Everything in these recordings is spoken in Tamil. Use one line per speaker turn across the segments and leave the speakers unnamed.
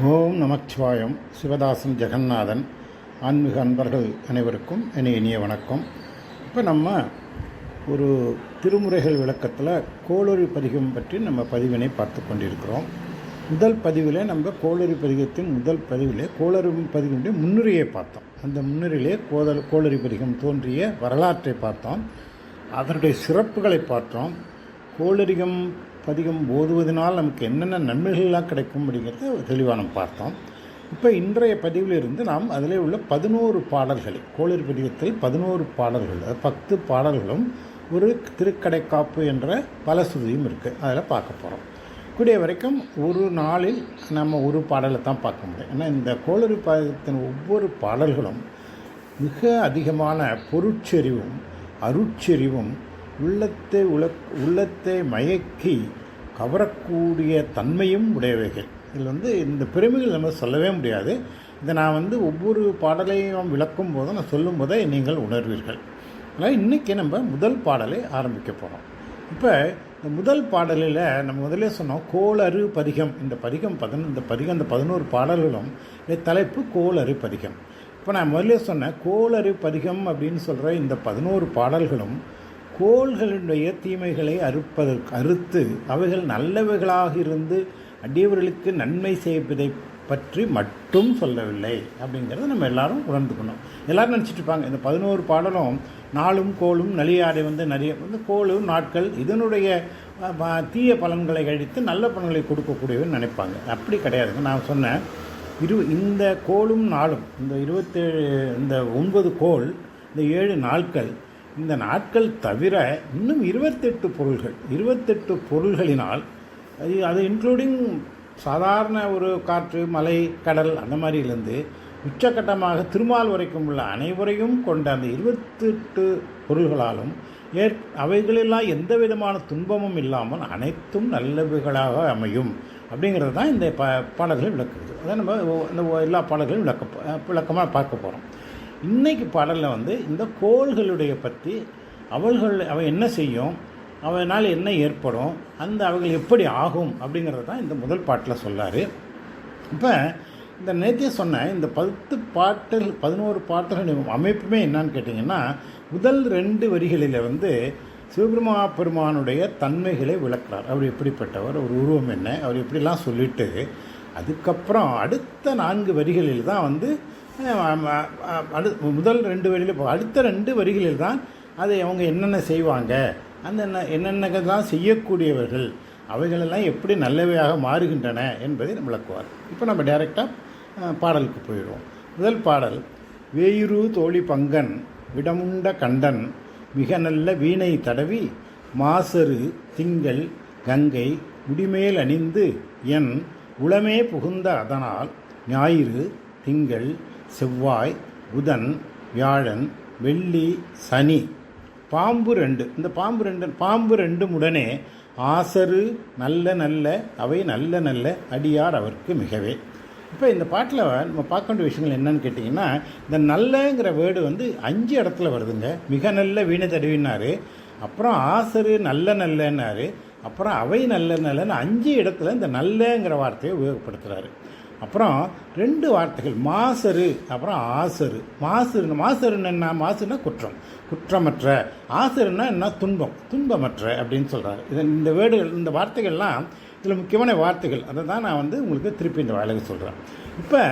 ஓம் நமச்சிவாயம். சிவதாசன் ஜெகநாதன். ஆன்மீக அன்பர்கள் அனைவருக்கும் இனிய வணக்கம். இப்போ நம்ம ஒரு திருமுறைகள் விளக்கத்தில் கோளொரி பதிகம் பற்றி நம்ம பதிவினை பார்த்து கொண்டிருக்கிறோம். முதல் பதிவில் நம்ம கோளொரி பதிகத்தின் முதல் பதிவில் கோளறு பதிகனுடைய முன்னுரையை பார்த்தோம். அந்த முன்னுரையிலே கோளரி பதிகம் தோன்றிய வரலாற்றை பார்த்தோம். அதனுடைய சிறப்புகளை பார்த்தோம். கோளரிகம் பதிகம் ஓதுவதனால் நமக்கு என்னென்ன நன்மைகள்லாம் கிடைக்கும் அப்படிங்கிறத தெளிவாக நம்ம பார்த்தோம். இப்போ இன்றைய பதிவிலிருந்து நாம் அதில் உள்ள 11 பாடல்களை, கோளரி பதிகத்தில் 11 பாடல்கள், 10 பாடல்களும் ஒரு திருக்கடைக்காப்பு என்ற பலஸ்ருதியும் இருக்குது. அதில் பார்க்க போகிறோம். கூடிய வரைக்கும் ஒரு நாளில் நம்ம ஒரு பாடலை தான் பார்க்க முடியும். ஏன்னா இந்த கோளரி பதிகத்தின் ஒவ்வொரு பாடல்களும் மிக அதிகமான பொருட்செறிவும் அருட்செறிவும் உள்ளத்தை மயக்கி கவரக்கூடிய தன்மையும் உடையவைகள். இதில் இந்த பெருமைகள் நம்ம சொல்லவே முடியாது. இதை நான் ஒவ்வொரு பாடலையும் விளக்கும் போதும் நான் சொல்லும் போதே நீங்கள் உணர்வீர்கள். அதனால் இன்றைக்கி நம்ம முதல் பாடலை ஆரம்பிக்க போகிறோம். இப்போ இந்த முதல் பாடலில் நம்ம முதலே சொன்னோம் கோளறு பதிகம். இந்த 11 பாடல்களும் இந்த தலைப்பு கோளறு பதிகம். இப்போ நான் முதலே சொன்னேன் கோளறு பதிகம் அப்படின்னு சொல்கிற இந்த 11 பாடல்களும் கோள்களுடைய தீமைகளை அறுத்து அவைகள் நல்லவைகளாக இருந்து அடியவர்களுக்கு நன்மை செய்வதை பற்றி மட்டும் சொல்லவில்லை அப்படிங்கிறத நம்ம எல்லாரும் உணர்ந்துக்கணும். எல்லோரும் நினச்சிட்டு இருப்பாங்க இந்த 11 பாடலும் நாளும் கோளும் நலியாடை நிறைய கோளும் நாட்கள் இதனுடைய தீய பலன்களை கழித்து நல்ல பலன்களை கொடுக்கக்கூடியவன்னு நினைப்பாங்க. அப்படி கிடையாதுங்க. நான் சொன்னேன் இந்த கோளும் நாளும் இந்த 9 கோள், இந்த 7 நாட்கள், இந்த நாட்கள் தவிர இன்னும் 28 பொருள்களினால் அது இன்க்ளூடிங் சாதாரண ஒரு காற்று, மலை, கடல் அந்த மாதிரியிலேருந்து உச்சக்கட்டமாக திருமால் வரைக்கும் உள்ள அனைவரையும் கொண்ட அந்த 28 பொருள்களாலும் அவைகளெல்லாம் எந்த விதமான துன்பமும் இல்லாமல் அனைத்தும் நல்லவைகளாக அமையும் அப்படிங்கிறது தான் இந்த பாடல்கள் விளக்குது. அதான் நம்ம இந்த எல்லா பாடல்களும் விளக்கமாக பார்க்க போகிறோம். இன்றைக்கி பாடலில் இந்த கோள்களுடைய பற்றி அவை என்ன செய்யும், அவனால் என்ன ஏற்படும், அவைகள் எப்படி ஆகும் அப்படிங்கிறது தான் இந்த முதல் பாட்டில் சொல்லார். இப்போ இந்த நேத்திய சொன்ன இந்த 11 பாட்டுகள் அமைப்புமே என்னான்னு கேட்டிங்கன்னா, முதல் 2 வரிகளில் சிவபெருமானுடைய தன்மைகளை விளக்குறார். அவர் எப்படிப்பட்டவர், ஒரு உருவம் என்ன, அவர் எப்படிலாம் சொல்லிவிட்டு அதுக்கப்புறம் அடுத்த 4 வரிகளில் தான் முதல் 2 வரியில் அடுத்த 2 வரிகளில் தான் அதை அவங்க என்னென்ன செய்வாங்க, என்னென்னதான் செய்யக்கூடியவர்கள், அவைகளெல்லாம் எப்படி நல்லவையாக மாறுகின்றன என்பதை விளக்குவார். இப்போ நம்ம டைரெக்டாக பாடலுக்கு போயிடுவோம். முதல் பாடல் வேயுரு தோழி பங்கன் விடமுண்ட கண்டன் மிக நல்ல வீணை தடவி மாசரு திங்கள் கங்கை முடிமேல் அணிந்து என் உளமே புகுந்த அதனால் ஞாயிறு திங்கள் செவ்வாய் புதன் வியாழன் வெள்ளி சனி பாம்பு 2, இந்த பாம்பு 2 உடனே ஆசரு நல்ல அவை நல்ல அடியார் அவருக்கு மிகவே. இப்போ இந்த பாட்டில் நம்ம பார்க்க வேண்டிய விஷயங்கள் என்னன்னு கேட்டிங்கன்னா, இந்த நல்லங்கிற வேர்டு 5 இடத்துல வருதுங்க. மிக நல்ல வீணை தடவினார், அப்புறம் ஆசரு நல்லன்னாரு, அப்புறம் அவை நல்லன்னு 5 இடத்துல இந்த நல்லங்கிற வார்த்தையை உபயோகப்படுத்துகிறாரு. அப்புறம் 2 வார்த்தைகள் மாசரு அப்புறம் ஆசரு. மாசருன்னு என்ன, மாசுன்னா குற்றமற்ற, ஆசருன்னா என்ன, துன்பமற்ற அப்படின்னு சொல்கிறாரு. இந்த வேர்டுகள், இந்த வார்த்தைகள்லாம் இதில் முக்கியமான வார்த்தைகள். அதை தான் நான் உங்களுக்கு திருப்பி இந்த வேலைக்கு சொல்கிறேன். இப்போ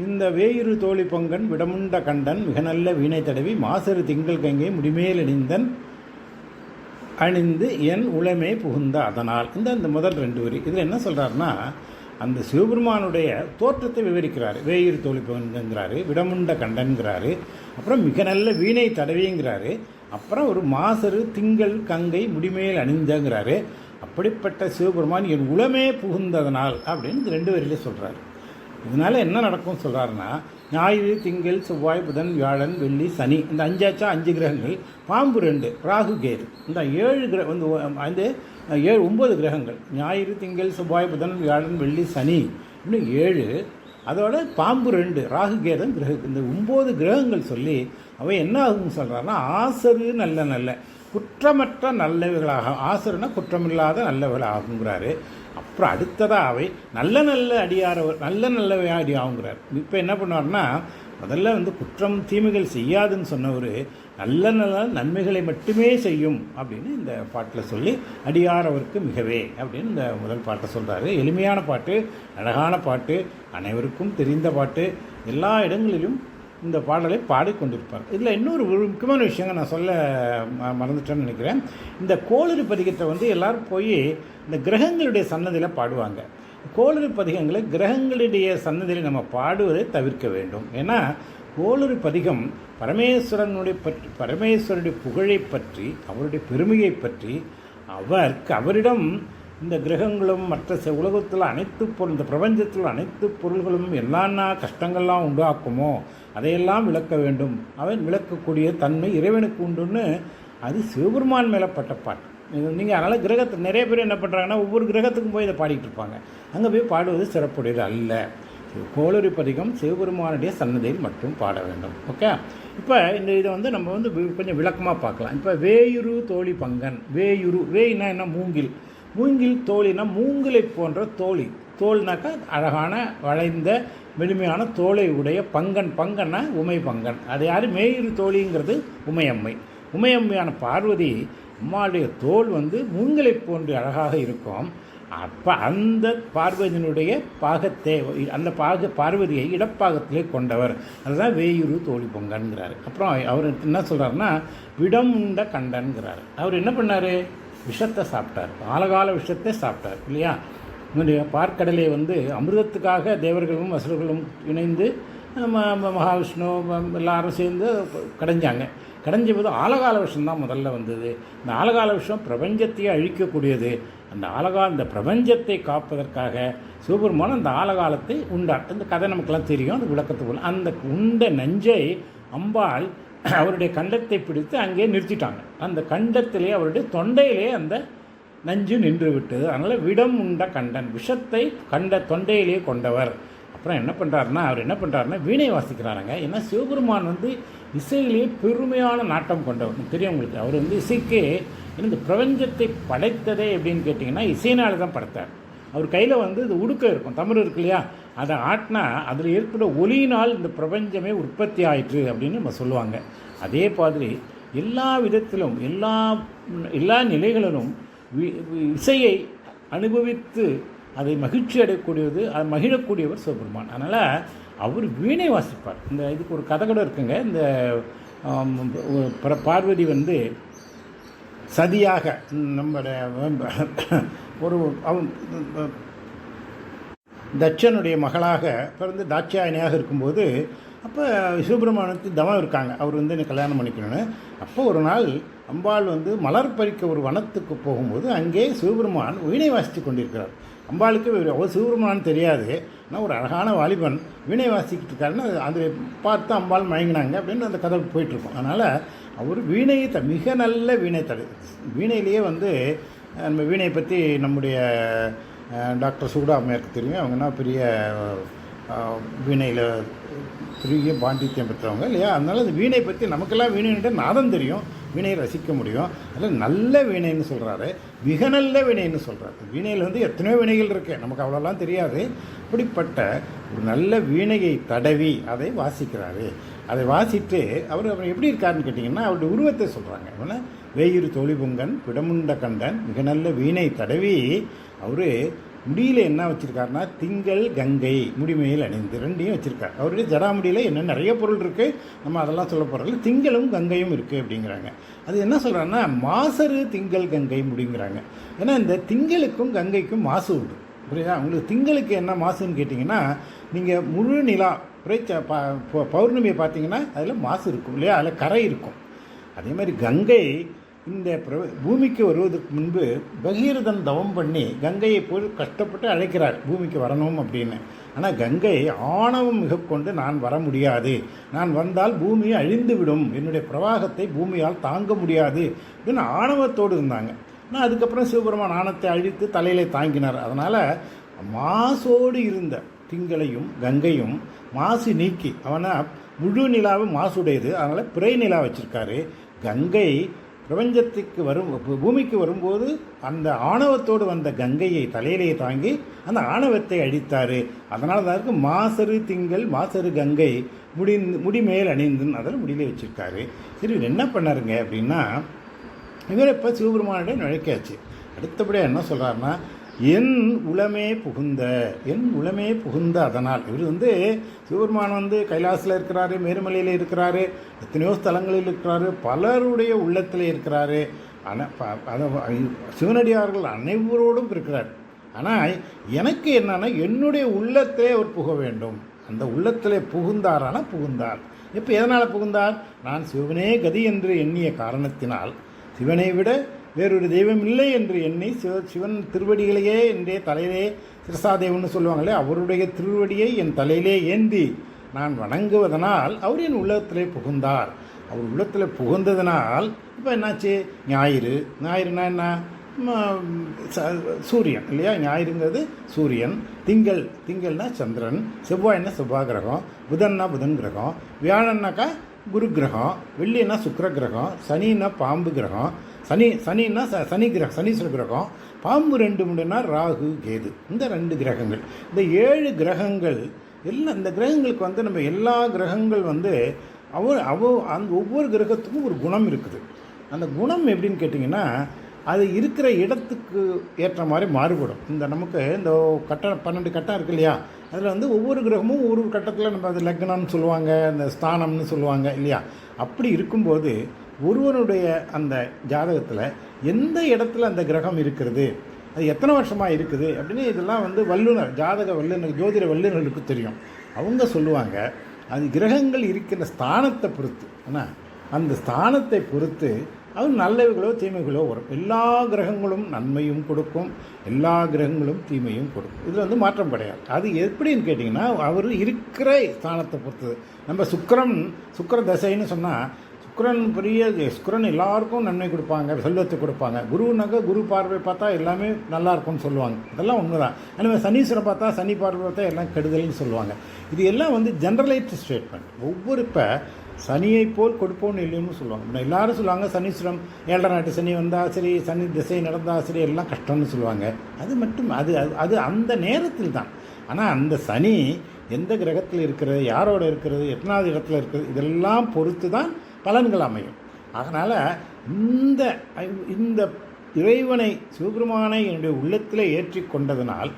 இந்த வேயுரு தோழி பொங்கன் விடமுண்ட கண்டன் மிக நல்ல வீணை தடவி மாசரு திங்கள் கங்கை முடிமேல் அணிந்து என் உளமே புகுந்த அதனால். இந்த முதல் 2 வரி இதில் என்ன சொல்கிறாருன்னா, அந்த சிவபெருமானுடைய தோற்றத்தை விவரிக்கிறாரு. வேயிறு தோழி பங்கங்கிறாரு, விடமுண்ட கண்டன்கிறாரு, அப்புறம் மிக நல்ல வீணை தடவிங்கிறாரு, அப்புறம் ஒரு மாசரு திங்கள் கங்கை முடிமேல் அணிந்தங்கிறாரு. அப்படிப்பட்ட சிவபெருமான் என் உளமே புகுந்ததனால் அப்படின்னு 2 வரியிலே சொல்கிறாரு. இதனால் என்ன நடக்கும் சொல்கிறாருன்னா, ஞாயிறு திங்கள் செவ்வாய் புதன் வியாழன் வெள்ளி சனி, இந்த 5 கிரகங்கள், பாம்பு 2 ராகு கேது, இந்த 7 9 கிரகங்கள், ஞாயிறு திங்கள் செவ்வாய் புதன் வியாழன் வெள்ளி சனி இன்னும் 7, அதோட பாம்பு 2 ராகு கேதன் இந்த 9 கிரகங்கள் சொல்லி அவை என்ன ஆகும்னு சொல்கிறாருன்னா, ஆசரு நல்ல குற்றமற்ற நல்லவைகளாக, ஆசருன்னா குற்றமில்லாத நல்லவைகள் ஆகுங்கிறாரு. அப்புறம் அடுத்ததாக அவை நல்ல நல்ல அடியாரவர் நல்ல அடியாகுங்கிறார். இப்போ என்ன பண்ணுவார்னா, முதல்ல வந்து குற்றம் தீமைகள் செய்யாதுன்னு சொன்னவர் நல்ல நல்ல நன்மைகளை மட்டுமே செய்யும் அப்படின்னு இந்த பாட்டில் சொல்லி அடியார் அவருக்கு மிகவே அப்படின்னு இந்த முதல் பாட்டை சொல்கிறாரு. எளிமையான பாட்டு, அழகான பாட்டு, அனைவருக்கும் தெரிந்த பாட்டு, எல்லா இடங்களிலும் இந்த பாடலை பாடிக்கொண்டிருப்பார். இதில் இன்னொரு முக்கியமான விஷயங்க நான் சொல்ல மறந்துட்டேன்னு நினைக்கிறேன். இந்த கோளறு பதிகத்தை வந்து எல்லோரும் போய் இந்த கிரகங்களுடைய சன்னதியில் பாடுவாங்க. கோளறு பதிகங்களை கிரகங்களுடைய சன்னதியில் நம்ம பாடுவதை தவிர்க்க வேண்டும். ஏன்னா கோளறு பதிகம் பரமேஸ்வரனுடைய புகழை பற்றி, அவருடைய பெருமையை பற்றி, அவரிடம் இந்த கிரகங்களும் மற்ற உலகத்தில் இந்த பிரபஞ்சத்தில் அனைத்து பொருள்களும் என்னென்ன கஷ்டங்கள்லாம் உண்டாக்குமோ அதையெல்லாம் விளக்க வேண்டும். அவன் விளக்கக்கூடிய தன்மை இறைவனுக்கு உண்டுன்னு அது சிவபெருமான் மேலப்பட்ட பாட்டு. நீங்கள் அதனால் கிரகத்தை நிறைய பேர் என்ன பண்ணுறாங்கன்னா, ஒவ்வொரு கிரகத்துக்கும் போய் இதை பாடிக்கிட்டு இருப்பாங்க. அங்கே போய் பாடுவது சிறப்புடையது அல்ல. கோளறு பதிகம் சிவபெருமானுடைய சன்னதியில் மட்டும் பாட வேண்டும். ஓகே, இப்போ இந்த இதை வந்து நம்ம வந்து கொஞ்சம் விளக்கமாக பார்க்கலாம். இப்போ வேயுரு தோழி பங்கன். வேயினா என்ன? மூங்கில் தோழினா மூங்கிலை போன்ற தோல்னாக்கா அழகான வளைந்த மெலிமையான தோலை உடைய பங்கன்னா உமை பங்கன். அது யார்? மேயுரு தோழிங்கிறது உமையம்மையான பார்வதி அம்மாவுடைய தோல் வந்து மூங்கிலை போன்று அழகாக இருக்கும். அப்போ அந்த பார்வதியினுடைய பார்வதியை இடப்பாகத்திலே கொண்டவர். அதுதான் வேயுரு தோழி பொங்கன்கிறார். அப்புறம் அவர் என்ன சொல்கிறாருன்னா, விடம் உண்ட கண்டன்கிறார். அவர் என்ன பண்ணார்? விஷத்தை சாப்பிட்டார். ஆலகால விஷத்தை சாப்பிட்டார் இல்லையா? பார்க்கடலை வந்து அமிர்தத்துக்காக தேவர்களும் அசுரர்களும் இணைந்து மகாவிஷ்ணு எல்லாரும் சேர்ந்து கடைஞ்ச போது ஆலகால விஷம்தான் முதல்ல வந்தது. இந்த ஆலகால விஷம் பிரபஞ்சத்தையே அழிக்கக்கூடியது. இந்த பிரபஞ்சத்தை காப்பதற்காக சிவபெருமான் அந்த ஆலகாலத்தை உண்டார். இந்த கதை நமக்கெல்லாம் தெரியும். அந்த விளக்கத்துக்குள்ள அந்த உண்ட நஞ்சை அம்பாள் அவருடைய கண்டத்தை பிடித்து அங்கே நிறுத்திட்டாங்க. அந்த கண்டத்திலே அவருடைய தொண்டையிலே அந்த நஞ்சு நின்று விட்டது. அதனால் விடம் உண்ட கண்டன், விஷத்தை தொண்டையிலே கொண்டவர். அப்புறம் அவர் என்ன பண்ணுறாருன்னா வீணை வாசிக்கிறாருங்க. ஏன்னா சிவபெருமான் வந்து இசையிலேயே பெருமையான நாட்டம் கொண்டவர். தெரியும் உங்களுக்கு. அவர் வந்து இசைக்கே இந்த பிரபஞ்சத்தை படைத்ததே எப்படின்னு கேட்டிங்கன்னா இசையினால் தான் படைத்தார். அவர் கையில் வந்து இது உடுக்க இருக்கும், தமிழ் இருக்கு இல்லையா, அதை ஆட்டினா அதில் ஏற்பட ஒலியினால் இந்த பிரபஞ்சமே உற்பத்தி ஆயிற்று அப்படின்னு நம்ம சொல்லுவாங்க. அதே மாதிரி எல்லா விதத்திலும் எல்லா நிலைகளிலும் இசையை அனுபவித்து அதை மகிழ்ச்சி அடையக்கூடியது, அதை மகிழக்கூடியவர் சிவபெருமான். அதனால் அவர் வீணை வாசிப்பார். இதுக்கு ஒரு கதை கூட இருக்குங்க. இந்த பார்வதி வந்து சதியாக நம்முடைய தட்சனுடைய மகளாக பிறந்து தாட்சாயணியாக இருக்கும்போது அப்போ சிவபெருமானுக்கு தவம் இருக்காங்க. அவர் வந்து எனக்கு கல்யாணம் பண்ணிக்கணும்னு. அப்போ ஒரு நாள் அம்பாள் வந்து மலர் பறிக்க ஒரு வனத்துக்கு போகும்போது அங்கே சிவபெருமான் வீணை வாசித்து கொண்டிருக்கிறார். அம்பாளுக்கு அவர் சிவபெருமான் தெரியாது. ஆனால் ஒரு அழகான வாலிபன் வீணை வாசிக்கிட்டு இருக்காருன்னு அதை பார்த்து அம்பாள் மயங்கினாங்க அப்படின்னு அந்த கதை போயிட்டுருக்கோம். அதனால் அவர் வீணையை மிக நல்ல வீணையிலேயே வந்து நம்ம வீணையை பற்றி நம்முடைய டாக்டர் சுகுடா அம்மையாருக்கு தெரியும். அவங்கன்னா பெரிய வீணையில் பெரிய பாண்டித்யம் பெற்றவங்க இல்லையா? அதனால் அந்த வீணை பற்றி நமக்கெல்லாம் வீணைன்ற நாதம் தெரியும், வீணையை ரசிக்க முடியும். அதில் நல்ல வீணைன்னு சொல்கிறாரு, மிக நல்ல வீணைன்னு சொல்கிறாரு. வீணையில் வந்து எத்தனையோ வீணைகள் இருக்குது, நமக்கு அவ்வளோலாம் தெரியாது. இப்படிப்பட்ட ஒரு நல்ல வீணையை தடவி அதை வாசிக்கிறாரு. அதை வாசித்து அவர் எப்படி இருக்காருன்னு கேட்டிங்கன்னா அவருடைய உருவத்தை சொல்கிறாங்க. அப்படின்னா வேயுரு தோழி பொங்கன் விடமுண்ட கண்டன் மிக நல்ல வீணை தடவி அவர் முடியில் என்ன வச்சுருக்காருன்னா திங்கள் கங்கை முடிமையில் அணிந்து ரெண்டையும் வச்சுருக்கார். அவருடைய ஜடாமுடியில் என்ன நிறைய பொருள் இருக்குது, நம்ம அதெல்லாம் சொல்ல போகிறதில்ல. திங்களும் கங்கையும் இருக்குது அப்படிங்கிறாங்க. அது என்ன சொல்கிறாங்கன்னா மாசரு திங்கள் கங்கை முடிங்கிறாங்க. ஏன்னா இந்த திங்களுக்கும் கங்கைக்கும் மாசு உண்டு, புரியுதா உங்களுக்கு? திங்களுக்கு என்ன மாசுன்னு கேட்டிங்கன்னா நீங்கள் முழு நிலா பௌர்ணமியை பார்த்தீங்கன்னா அதில் மாசு இருக்கும் இல்லையா, அதில் கரை இருக்கும். அதே மாதிரி கங்கை இந்த பூமிக்கு வருவதற்கு முன்பு பகீரதன் தவம் பண்ணி கங்கையை போய் கஷ்டப்பட்டு அழைக்கிறார் பூமிக்கு வரணும் அப்படின்னு. ஆனால் கங்கை ஆணவம் மிக கொண்டு நான் வர முடியாது, நான் வந்தால் பூமி அழிந்துவிடும், என்னுடைய பிரவாகத்தை பூமியால் தாங்க முடியாது அப்படின்னு ஆணவத்தோடு இருந்தாங்க. ஆனால் அதுக்கப்புறம் சிவபெருமான் ஆணத்தை அழித்து தலையிலே தாங்கினார். அதனால் மாசோடு இருந்த திங்களையும் கங்கையும் மாசு நீக்கி அவனை முழு நிலாவும் மாசுடையது, அதனால் பிறை நிலா வச்சுருக்காரு. கங்கை பிரபஞ்சத்துக்கு பூமிக்கு வரும்போது அந்த ஆணவத்தோடு வந்த கங்கையை தலையிலே தாங்கி அந்த ஆணவத்தை அழித்தார். அதனால தான் இருக்கு மாசரு திங்கள் மாசரு கங்கை முடிமேல் அணிந்துன்னு அதில் முடியிலே வச்சுருக்காரு. சரி, இவர் என்ன பண்ணாருங்க அப்படின்னா, இவர் இப்போ சிவபெருமானிடம் நுழைக்காச்சு. அடுத்தபடியாக என்ன சொல்கிறாருன்னா, என் உளமே புகுந்த அதனால். இவர் சிவபெருமான் கைலாசில் இருக்கிறாரு, மேருமலையில் இருக்கிறாரு, எத்தனையோ ஸ்தலங்களில் இருக்கிறாரு, பலருடைய உள்ளத்தில் இருக்கிறாரு. ஆனால் சிவனடியார்கள் அனைவரோடும் இருக்கிறார். ஆனால் எனக்கு என்னன்னா, என்னுடைய உள்ளத்திலே அவர் புக வேண்டும். அந்த உள்ளத்திலே புகுந்தார். இப்போ எதனால் புகுந்தார்? நான் சிவனே கதி என்று எண்ணிய காரணத்தினால், சிவனை விட வேறொரு தெய்வம் இல்லை என்று எண்ணி சிவன் திருவடிகளையே என்னுடைய தலையிலே சிரசாதேவன்னு சொல்லுவாங்களே, அவருடைய திருவடியை என் தலையிலே ஏந்தி நான் வணங்குவதனால் அவர் என் உள்ளத்திலே புகுந்தார். அவர் உள்ளத்தில் புகுந்ததனால் இப்போ என்னாச்சு? ஞாயிறுனா என்ன? சூரியன் இல்லையா? ஞாயிறுங்கிறது சூரியன். திங்கள்னா சந்திரன், செவ்வாய்னா செவ்வாய் கிரகம், புதன்னா புதன் கிரகம், வியாழன்னாக்கா குரு கிரகம், வெள்ளின்னா சுக்கிர கிரகம், சனின்னா பாம்பு கிரகம், சனின்னா சனீஸ்வர கிரகம், பாம்பு 2 ராகு கேது. இந்த 2 கிரகங்கள், இந்த 7 கிரகங்கள் எல்லாம். இந்த கிரகங்களுக்கு நம்ம எல்லா கிரகங்கள் அந்த ஒவ்வொரு கிரகத்துக்கும் ஒரு குணம் இருக்குது. அந்த குணம் எப்படின்னு கேட்டிங்கன்னா, அது இருக்கிற இடத்துக்கு ஏற்ற மாதிரி மாறுபடும். நமக்கு இந்த 12 கட்டம் இருக்கு இல்லையா, அதில் ஒவ்வொரு கிரகமும் ஒவ்வொரு கட்டத்தில் நம்ம அது லக்னம்னு சொல்லுவாங்க, அந்த ஸ்தானம்னு சொல்லுவாங்க இல்லையா. அப்படி இருக்கும்போது ஒருவனுடைய அந்த ஜாதகத்தில் எந்த இடத்துல அந்த கிரகம் இருக்கிறது, அது எத்தனை வருஷமாக இருக்குது அப்படின்னு இதெல்லாம் ஜாதக வல்லுநர், ஜோதிட வல்லுநர்களுக்கு தெரியும். அவங்க சொல்லுவாங்க, அது கிரகங்கள் இருக்கிற ஸ்தானத்தை பொறுத்து, ஆனால் அந்த ஸ்தானத்தை பொறுத்து அது நல்லவைகளோ தீமைகளோ வரும். எல்லா கிரகங்களும் நன்மையும் கொடுக்கும், எல்லா கிரகங்களும் தீமையும் கொடுக்கும். இதில் மாற்றம் கிடையாது. அது எப்படின்னு கேட்டிங்கன்னா, அவர் இருக்கிற ஸ்தானத்தை பொறுத்தது. நம்ம சுக்கிர தசைன்னு சொன்னால், சுக்கிரன் எல்லாருக்கும் நன்மை கொடுப்பாங்க, செல்வத்தை கொடுப்பாங்க. குருனாக்கா குரு பார்வை பார்த்தா எல்லாமே நல்லா இருக்கும்னு சொல்லுவாங்க. அதெல்லாம் உண்மைதான். ஆனால் சனீஸ்வரன் பார்த்தா சனி பார்வை பார்த்தா எல்லாம் கெடுதல்னு சொல்லுவாங்க. இது எல்லாம் ஜென்ரலைஸ்டு ஸ்டேட்மெண்ட். இப்போ சனியை போல் கொடுப்போன்னு இல்லைன்னு சொல்லுவாங்க. எல்லாரும் சொல்லுவாங்க சனீஸ்வரம் 7 நாட்டு சனி வந்தால் சரி, சனி திசை நடந்தால் சரி, எல்லாம் கஷ்டம்னு சொல்லுவாங்க. அது மட்டும் அது அந்த நேரத்தில் தான். ஆனால் அந்த சனி எந்த கிரகத்தில் இருக்கிறது, யாரோட இருக்கிறது, எத்தனாவது இடத்துல இருக்கிறது, இதெல்லாம் பொறுத்து தான் பலன்கள் அமையும். அதனால் இந்த இறைவனை சிவபெருமானை என்னுடைய உள்ளத்தில் ஏற்றி கொண்டதனால்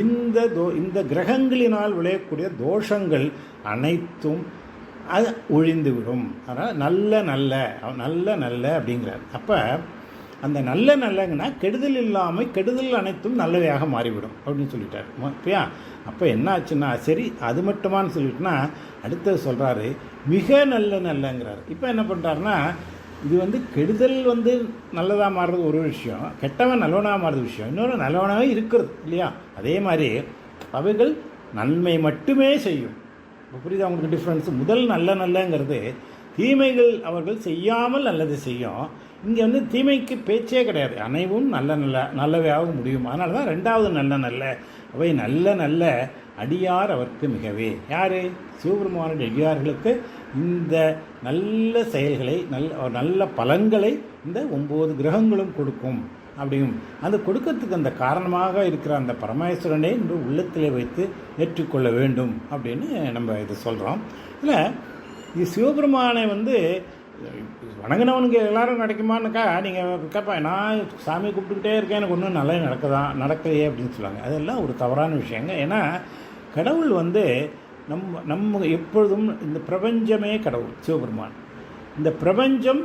இந்த கிரகங்களினால் விளையக்கூடிய தோஷங்கள் அனைத்தும் அது ஒழிந்துவிடும். அதனால் நல்ல அப்படிங்கிறார். அப்போ அந்த நல்லங்கன்னா கெடுதல் இல்லாமல் கெடுதல் அனைத்தும் நல்லவையாக மாறிவிடும் அப்படின்னு சொல்லிட்டார். ஓகேயா? அப்போ என்ன ஆச்சுன்னா, சரி அது மட்டுமான்னு சொல்லிட்டுனா அடுத்தது சொல்கிறாரு மிக நல்லங்கிறார். இப்போ என்ன பண்ணுறாருன்னா, இது கெடுதல் நல்லதாக மாறுறது ஒரு விஷயம், கெட்டவன் நல்லவனாக மாறுறது விஷயம், இன்னொரு நல்லவனாகவே இருக்கிறது இல்லையா. அதே மாதிரி அவைகள் நன்மை மட்டுமே செய்யும். இப்போ புரியுது அவங்களுக்கு டிஃப்ரென்ஸு? முதல் நல்லங்கிறது தீமைகள் அவர்கள் செய்யாமல் நல்லது செய்யும். இங்கே தீமைக்கு பேச்சே கிடையாது, அனைவும் நல்லவையாக முடியும். அதனால தான் 2வது நல்ல அவை நல்ல அடியார் அவருக்கு மிகவே. யார்? சிவபெருமானுடைய அடியார்களுக்கு இந்த நல்ல செயல்களை நல்ல பலன்களை இந்த 9 கிரகங்களும் கொடுக்கும். அப்படியும் அந்த கொடுக்கறதுக்கு அந்த காரணமாக இருக்கிற அந்த பரமேஸ்வரனை இன்று உள்ளத்திலே வைத்து ஏற்றுக்கொள்ள வேண்டும் அப்படின்னு நம்ம இது சொல்கிறோம். இல்லை, இது சிவபெருமானை வணங்கினவனுக்கு எல்லாரும் கிடைக்குமானுக்கா நீங்கள் கேட்பா, நான் சாமி கூப்பிட்டுக்கிட்டே இருக்கேன், எனக்கு ஒன்றும் நல்லது நடக்கலையே அப்படின்னு சொல்லுவாங்க. அதெல்லாம் ஒரு தவறான விஷயங்க. ஏன்னா கடவுள் நம்ம எப்பொழுதும் இந்த பிரபஞ்சமே கடவுள் சிவபெருமான். இந்த பிரபஞ்சம்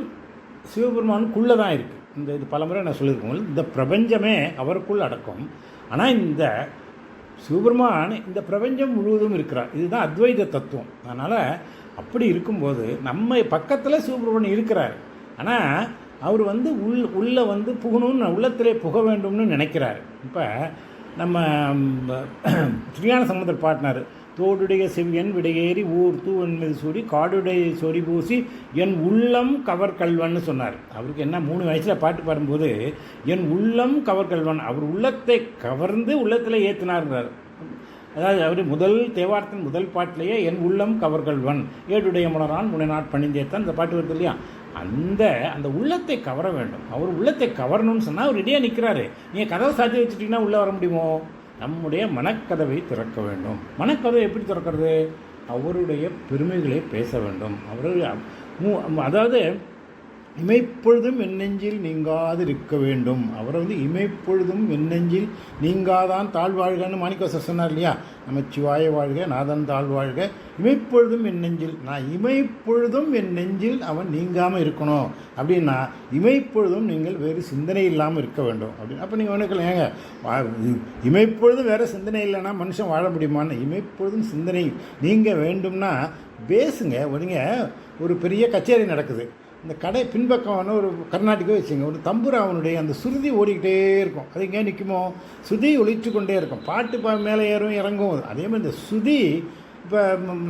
சிவபெருமானுக்குள்ளே தான் இருக்குது. இது பலமுறை நான் சொல்லியிருக்கோம், இந்த பிரபஞ்சமே அவருக்குள் அடக்கும். ஆனால் இந்த சிவபெருமான் இந்த பிரபஞ்சம் முழுவதும் இருக்கிறார். இதுதான் அத்வைத தத்துவம். அதனால் அப்படி இருக்கும்போது நம்ம பக்கத்தில் சிவபெருமான் இருக்கிறார். ஆனால் அவர் உள்ளே புகணும்னு, உள்ளத்திலே புக வேண்டும்னு நினைக்கிறார். இப்போ நம்ம ஸ்ரீயான சமுதர் பாட்டினார், தோடுடைய செவ்வியன் விடையேறி ஊர் தூவன் மீது சூடி காடுடைய சொறி பூசி என் உள்ளம் கவர் கல்வன்னு சொன்னார். அவருக்கு என்ன 3 வயசில் பாட்டு பாடும்போது என் உள்ளம் கவர் கல்வன், அவர் உள்ளத்தை கவர்ந்து உள்ளத்தில் ஏற்றினார்கிறார். அதாவது அவர் தேவாரத்தின் முதல் பாட்டிலேயே என் உள்ளம் கவர்கள்வன் ஏடுடைய முனரான் முனை நாட் பணிந்தேத்தான் இந்த பாட்டு வருது இல்லையா. அந்த அந்த உள்ளத்தை கவர வேண்டும். அவர் உள்ளத்தை கவரணும்னு சொன்னால் அவர் ரெடியாக நிற்கிறாரு. நீங்கள் கதவை சாத்தி வச்சுட்டிங்கன்னா உள்ளே வர முடியுமோ? நம்முடைய மனக்கதவை திறக்க வேண்டும். மனக்கதவை எப்படி திறக்கிறது? அவருடைய பெருமைகளை பேச வேண்டும். அதாவது இமைப்பொழுதும் என் நெஞ்சில் நீங்காது இருக்க வேண்டும். அவரை இமைப்பொழுதும் என் நெஞ்சில் நீங்காதான் தாழ்வாழ்கன்னு மாணிக்கவாசகர் சொன்னார் இல்லையா? நமச்சிவாய வாழ்க, நாதன் தாழ்வாழ்க, இமைப்பொழுதும் என் நெஞ்சில். நான் இமைப்பொழுதும் என் நெஞ்சில் அவன் நீங்காமல் இருக்கணும் அப்படின்னா இமைப்பொழுதும் நீங்கள் வேறு சிந்தனை இல்லாமல் இருக்க வேண்டும் அப்படின்னு. அப்போ நீங்கள் ஒன்றுக்கல, ஏங்க இமைப்பொழுதும் வேறு சிந்தனை இல்லைன்னா மனுஷன் வாழ முடியுமான்னு? இமைப்பொழுதும் சிந்தனை நீங்கள் வேண்டும்னா பேசுங்க. ஒரு பெரிய கச்சேரி நடக்குது, இந்த கடை பின்பக்கம் ஒரு கர்நாடிக்கோ வச்சுங்க, ஒரு தம்புராவனுடைய அந்த சுருதி ஓடிக்கிட்டே இருக்கும். அது எங்கேயா நிற்குமோ? சுதி ஒழிச்சு கொண்டே இருக்கும். பாட்டு மேலே ஏறும் இறங்கும். அதே மாதிரி இந்த சுதி இப்போ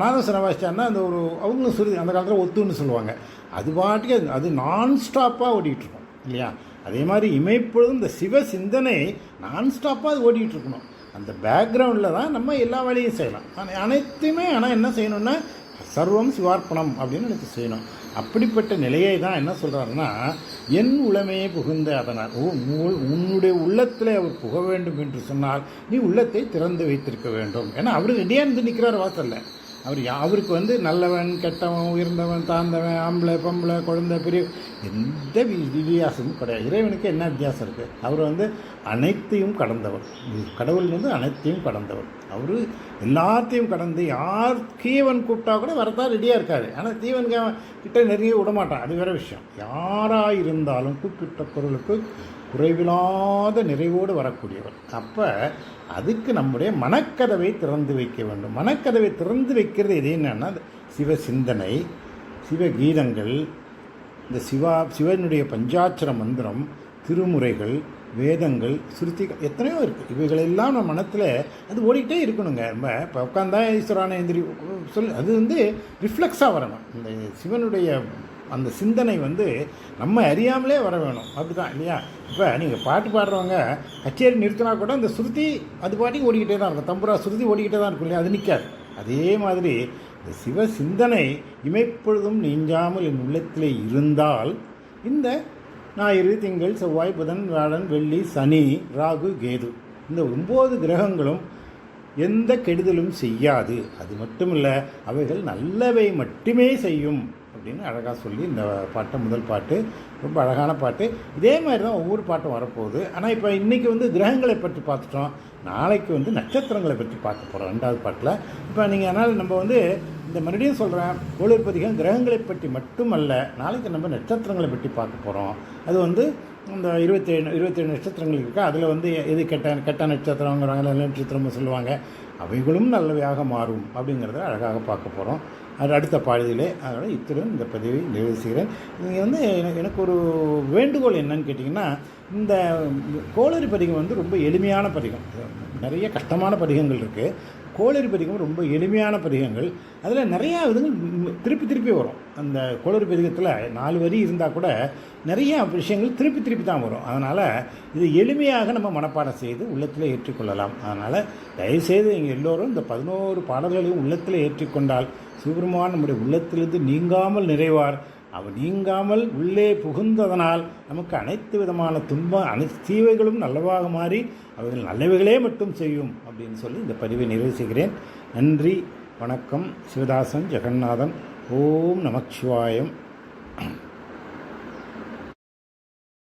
நாதஸ்வரம் வாசிச்சான்னா அந்த அவங்களும் சுருதி அந்த காலத்தில் ஒத்துன்னு சொல்லுவாங்க. அது பாட்டுக்கு அது நான்ஸ்டாப்பாக ஓடிக்கிட்டு இருக்கும் இல்லையா? அதே மாதிரி இமைப்பொழுதும் இந்த சிவ சிந்தனை நான்ஸ்டாப்பாக அது ஓடிக்கிட்டு இருக்கணும். அந்த பேக்ரவுண்டில் தான் நம்ம எல்லா வேலையும் செய்யலாம். அனைத்துமே ஆனால் என்ன செய்யணும்னா சர்வம் சிவார்ப்பணம் அப்படின்னு எனக்கு செய்யணும். அப்படிப்பட்ட நிலையை தான் என்ன சொல்கிறாருன்னா, என் உளமையே புகுந்த அதனால் உன்னுடைய உள்ளத்தில் அவர் புக வேண்டும் என்று சொன்னால் நீ உள்ளத்தை திறந்து வைத்திருக்க வேண்டும். ஏன்னா அவர் ரெடியாக இருந்து நிற்கிறார் வாசல்ல. அவருக்கு நல்லவன், கெட்டவன், உயர்ந்தவன், தாழ்ந்தவன், ஆம்பளை, பொம்பளை, குழந்தை, பெரிய எந்த வித்தியாசமும் கிடையாது. இறைவனுக்கு என்ன வித்தியாசம் இருக்குது? அவர் அனைத்தையும் கடந்தவர். கடவுள் அனைத்தையும் கடந்தவர். அவர் எல்லாத்தையும் கடந்து யார் தீவன் கூப்பிட்டா கூட வரத்தான் ரெடியாக இருக்காரு. ஆனால் தீவன் கிட்ட நெருங்கி விடமாட்டான், அது வேறு விஷயம். யாராக இருந்தாலும் கூப்பிட்ட பொருளுக்கு குறைவில்லாத நிறைவோடு வரக்கூடியவர். அப்போ அதுக்கு நம்முடைய மனக்கதவை திறந்து வைக்க வேண்டும். மனக்கதவை திறந்து வைக்கிறது எது என்னன்னா சிவ சிந்தனை, சிவகீதங்கள், இந்த சிவனுடைய பஞ்சாட்சர மந்திரம், திருமுறைகள், வேதங்கள், சுருத்திகள் எத்தனையோ இருக்குது. இவைகளெல்லாம் நம்ம மனத்தில் அது ஓடிக்கிட்டே இருக்கணுங்க. நம்ம இப்போ உட்காந்தா ஈஸ்வரான எந்திரி அது ரிஃப்ளெக்ஸாக வரணும். இந்த சிவனுடைய அந்த சிந்தனை நம்ம அறியாமலே வர வேணும். அப்படி தான் இல்லையா? இப்போ நீங்கள் பாட்டு பாடுறவங்க கச்சேரி நிறுத்தினா கூட அந்த சுருதி அது பாட்டிக்கு ஓடிக்கிட்டே தான் இருக்கும். தம்புரா சுருதி ஓடிக்கிட்டே தான் இருக்கும் இல்லையா? அது நிற்காது. அதே மாதிரி இந்த சிவ சிந்தனை இமைப்பொழுதும் நீங்காமல் என் உள்ளத்திலே இருந்தால் இந்த ஞாயிறு, திங்கள், செவ்வாய், புதன், வியாழன், வெள்ளி, சனி, ராகு, கேது இந்த 9 கிரகங்களும் எந்த கெடுதலும் செய்யாது. அது மட்டும் இல்லை, அவைகள் நல்லவை மட்டுமே செய்யும் அப்படின்னு அழகாக சொல்லி இந்த பாட்டை, முதல் பாட்டு ரொம்ப அழகான பாட்டு. இதே மாதிரி தான் ஒவ்வொரு பாட்டும் வரப்போகுது. ஆனால் இப்போ இன்றைக்கி கிரகங்களை பற்றி பார்த்துட்டோம். நாளைக்கு நட்சத்திரங்களை பற்றி பார்க்க போகிறோம் 2வது பாட்டில். இப்போ நீங்கள் அதனால் நம்ம இந்த மறுபடியும் சொல்கிறேன், கோளூர் பதிகம் கிரகங்களை பற்றி மட்டுமல்ல, நாளைக்கு நம்ம நட்சத்திரங்களை பற்றி பார்க்க போகிறோம். அது இந்த 27 நட்சத்திரங்கள் இருக்கா, அதில் எது கெட்ட நட்சத்திரங்கிறாங்க, நல்ல நட்சத்திரம்னு சொல்லுவாங்க. அவைகளும் நல்லவையாக மாறும் அப்படிங்கிறத அழகாக பார்க்க போகிறோம். அது அடுத்த பாடலிலே. அதனால் இத்துடன் இந்த பதிவை நிறைவு செய்கிறேன். நீங்கள் எனக்கு ஒரு வேண்டுகோள் என்னன்னு கேட்டிங்கன்னா, இந்த கோளரி பதிகம் ரொம்ப எளிமையான பதிகம். நிறைய கஷ்டமான பதிகங்கள் இருக்குது. கோளரி பதிகம் ரொம்ப எளிமையான பதிகங்கள். அதில் நிறையா விதங்கள் திருப்பி வரும். அந்த கோளரி பதிகத்தில் 4 வரி இருந்தால் கூட நிறையா விஷயங்கள் திருப்பி தான் வரும். அதனால் இது எளிமையாக நம்ம மனப்பாடம் செய்து உள்ளத்தில் ஏற்றுக்கொள்ளலாம். அதனால் தயவுசெய்து நீங்கள் எல்லோரும் இந்த 11 பாடல்களையும் உள்ளத்தில் ஏற்றிக்கொண்டால் சிவபெருமான் நம்முடைய உள்ளத்திலிருந்து நீங்காமல் நிறைவார். அவர் நீங்காமல் உள்ளே புகுந்ததனால் நமக்கு அனைத்து விதமான அனைத்து தீவைகளும் நல்லவாக மாறி அவைகள் நல்லவைகளே மட்டும் செய்யும் அப்படின்னு சொல்லி இந்த பதிவை நிறைவு செய்கிறேன். நன்றி, வணக்கம். சிவதாசன், ஜெகநாதன். ஓம் நமச்சிவாயம்.